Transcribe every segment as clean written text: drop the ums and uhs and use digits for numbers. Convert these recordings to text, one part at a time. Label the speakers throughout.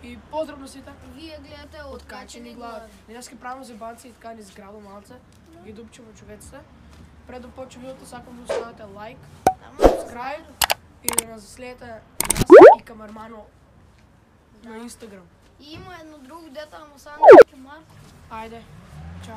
Speaker 1: И поздрав на сите.
Speaker 2: Вие гледате Откачени глави.
Speaker 1: Днес ке правим зебанци и така ни сграда малце. Ги дупчеме човеците. Пред да почне видеото, сакам да оставите лайк, subscribe и да нас следите нас и Камермано на Инстаграм.
Speaker 2: И има едно друго дете, ама само не Марко.
Speaker 1: Айде, чао.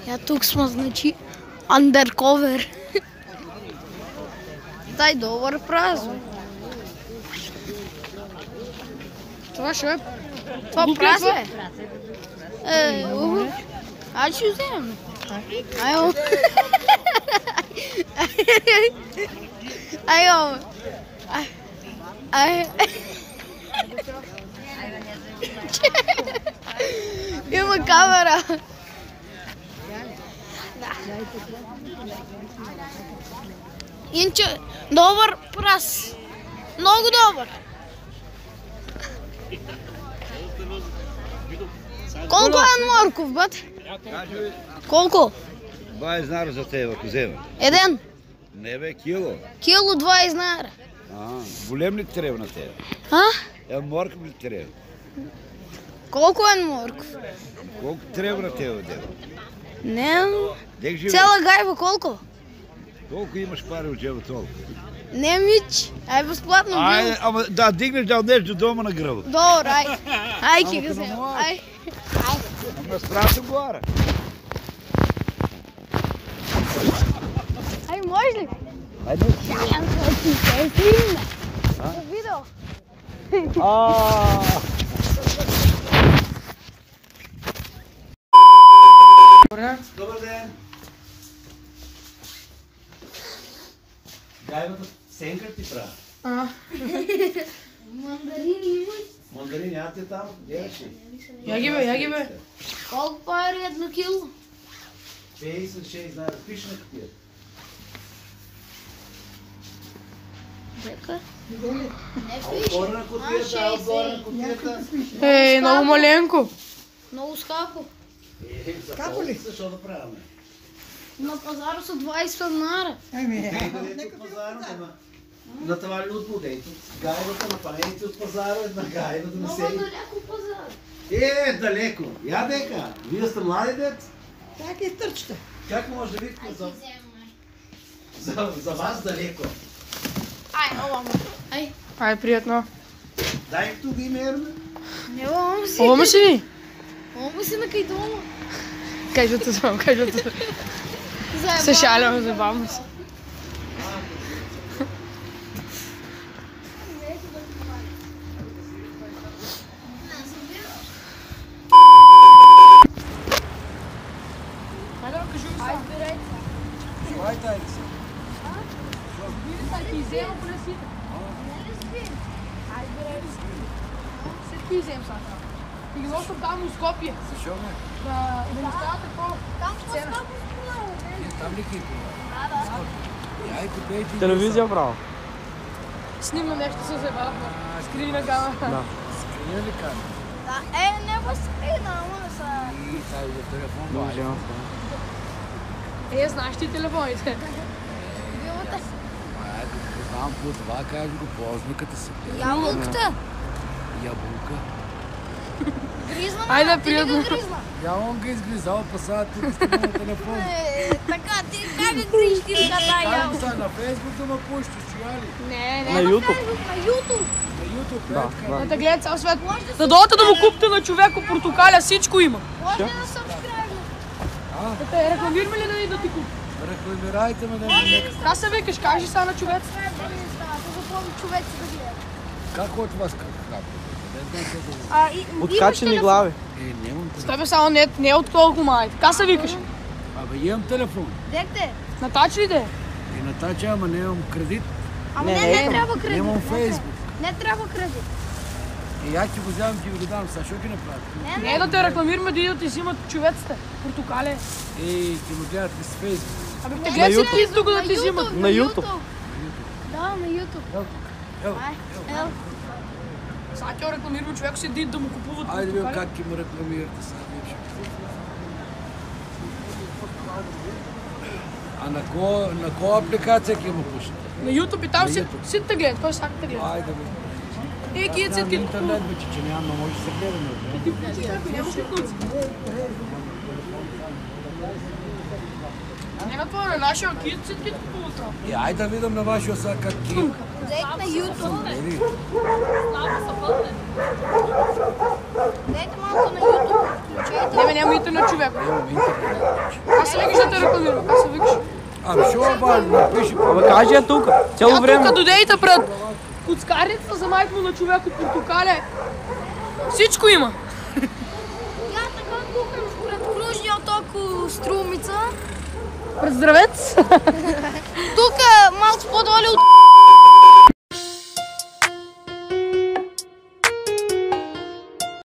Speaker 2: Я тук сме, значи, андерковер. Дай долар празно.
Speaker 1: Това ще е.
Speaker 2: Това празно е. Аз ще вземем. Айо. Айо. Има камера. Инче, добър прас. Много добър. Колко е морков, бът? Колко?
Speaker 3: 20 знара за тебе, ако взема.
Speaker 2: Един.
Speaker 3: Не бе, кило.
Speaker 2: Кило 20 знара.
Speaker 3: Голем ли трябва на тебе? Морков ли трябва?
Speaker 2: Колко е морков?
Speaker 3: Колко трябва на тебе, дева?
Speaker 2: Не.
Speaker 3: Дек живе?
Speaker 2: Цяла гайба колко?
Speaker 3: Колко имаш пари от джеба толкова?
Speaker 2: Не, мич. Ай, безплатно бил.
Speaker 3: Ама да дигнеш да отнеш до дома на гръба.
Speaker 2: Добре, ай. Ай, ки го взема. Ай.
Speaker 3: Ама страшно горе.
Speaker 2: Ай, може ли?
Speaker 3: Айде.
Speaker 2: Видео.
Speaker 3: Добър ден. Гайбата сенка ти прави?
Speaker 2: Мандарини имаш?
Speaker 3: Мандарини, а ти там? Гледаш ли?
Speaker 1: Я ги бе.
Speaker 2: Колко пари едно кило?
Speaker 3: 56, знае, пиш на кутията.
Speaker 2: Дека? Не пише.
Speaker 3: Отгоре на кутията, отгоре на кутията.
Speaker 1: Ей, много маленко.
Speaker 2: Много скапо.
Speaker 3: Скапо ли? Защо да правим?
Speaker 2: На пазара са 20 нара.
Speaker 3: Където пазара, на това ли от будейто? Гайбата на панелите от пазара, на гайбата на
Speaker 2: Много
Speaker 3: сели.
Speaker 2: далеко пазара.
Speaker 3: Далеко. Я дека, вие сте млади дет.
Speaker 4: Как е търчета?
Speaker 3: Как може да видите за вас далеко?
Speaker 2: Ай, ова Ай.
Speaker 1: Ай, приятно.
Speaker 3: Дай тук ги мерме.
Speaker 2: Не ова си.
Speaker 1: Ова си ни?
Speaker 2: Ова си на кай дома.
Speaker 1: Кажете съм, кажете. Се шалям, забавно се. И ги ноsim там у Скопие.
Speaker 3: Защо ме?
Speaker 1: Да ми стават такова. Цена.
Speaker 3: Там ли кипи? Да.
Speaker 5: Телевизия право.
Speaker 1: Снимам нещо с забавно. Скрини на камера.
Speaker 5: Да.
Speaker 3: Скрина ли камера?
Speaker 2: Да, не го скрина, ама са...
Speaker 3: И тази телефон.
Speaker 5: Може.
Speaker 1: Знаеш ти телефоните?
Speaker 2: Било
Speaker 4: Айде, познавам по това, кажи го, плозниката се пее.
Speaker 2: Ябълката.
Speaker 4: Ябълка.
Speaker 2: Гризна,
Speaker 1: Айде,
Speaker 2: ти ли
Speaker 1: приятно.
Speaker 2: го гризна?
Speaker 4: Явам ги изгризал, пасава тук с на телефон.
Speaker 2: Така, ти как гриш ти така
Speaker 4: Как
Speaker 2: ябълка?
Speaker 4: са на Фейсбук да ме пущаш, чуяли?
Speaker 2: Не,
Speaker 5: На YouTube.
Speaker 2: На YouTube.
Speaker 4: На YouTube,
Speaker 5: Да,
Speaker 4: така.
Speaker 1: Да те гледат цял свят. Да дойдете да му купите на човеко портокаля, всичко има.
Speaker 2: Може да сабскрайбна.
Speaker 1: Да те рекламираме ли да ни да ти купи?
Speaker 4: Рекламирайте ме да ми нека.
Speaker 1: Как се викаш? Кажи сега на човек.
Speaker 2: Човеци да гледат.
Speaker 4: Как от вас как? Не знам какво да
Speaker 5: Откачени глави.
Speaker 4: нямам
Speaker 1: С
Speaker 4: телефон.
Speaker 1: тебе само не е от толкова май. Как се викаш?
Speaker 4: Абе, имам телефон.
Speaker 2: Декте.
Speaker 1: Натач ли те?
Speaker 4: И на тача, ама нямам кредит.
Speaker 2: Ама
Speaker 5: Не,
Speaker 2: не трябва кредит.
Speaker 4: Нямам Фейсбук.
Speaker 2: Не трябва кредит.
Speaker 4: И я ти го вземам, ти го дам. Сега що ги направят?
Speaker 1: Не е да те рекламираме да идат и взимат човеците. Портокале.
Speaker 4: Ей, ти ме гледат ли с Фейсбук?
Speaker 1: Абе те гледай си ти тук да ти взимат.
Speaker 5: На YouTube.
Speaker 2: Да, на YouTube.
Speaker 4: Ел,
Speaker 2: Ел.
Speaker 1: Сега ти рекламираме човек седи да му купуват
Speaker 4: айде да видим
Speaker 1: портокали.
Speaker 4: как ти ме рекламирате сега. А на коя апликация ки ме пушите?
Speaker 1: На YouTube и там
Speaker 4: На
Speaker 1: си
Speaker 4: YouTube.
Speaker 1: те гледат. Кой сега те гледа?
Speaker 4: Айде бе.
Speaker 1: Ей, кият си
Speaker 4: Знам
Speaker 1: ти
Speaker 4: интернет бе, че няма, но може да се гледаме.
Speaker 1: Нямаш ли куци? Не на това, на нашия кият си ти купуват там.
Speaker 4: И айде да видим на вашия сега как ти.
Speaker 2: Дайте на YouTube.
Speaker 4: Ели,
Speaker 2: Дайте малко на YouTube. Включете.
Speaker 1: Не бе, няма интернет човек.
Speaker 4: имам интернет.
Speaker 1: Как се викаш да те рекламирам? Как се викаш?
Speaker 4: Ами що е важно, напиши по
Speaker 5: Абе, кажи я тук. Цяло
Speaker 1: Тя
Speaker 5: време.
Speaker 1: тук дойдете пред куцкарницата за майка му на човек от портокаля. Всичко има.
Speaker 2: Я така кухам пред Кружния отток Струмица.
Speaker 1: Пред здравец.
Speaker 2: Тук малко по-долу от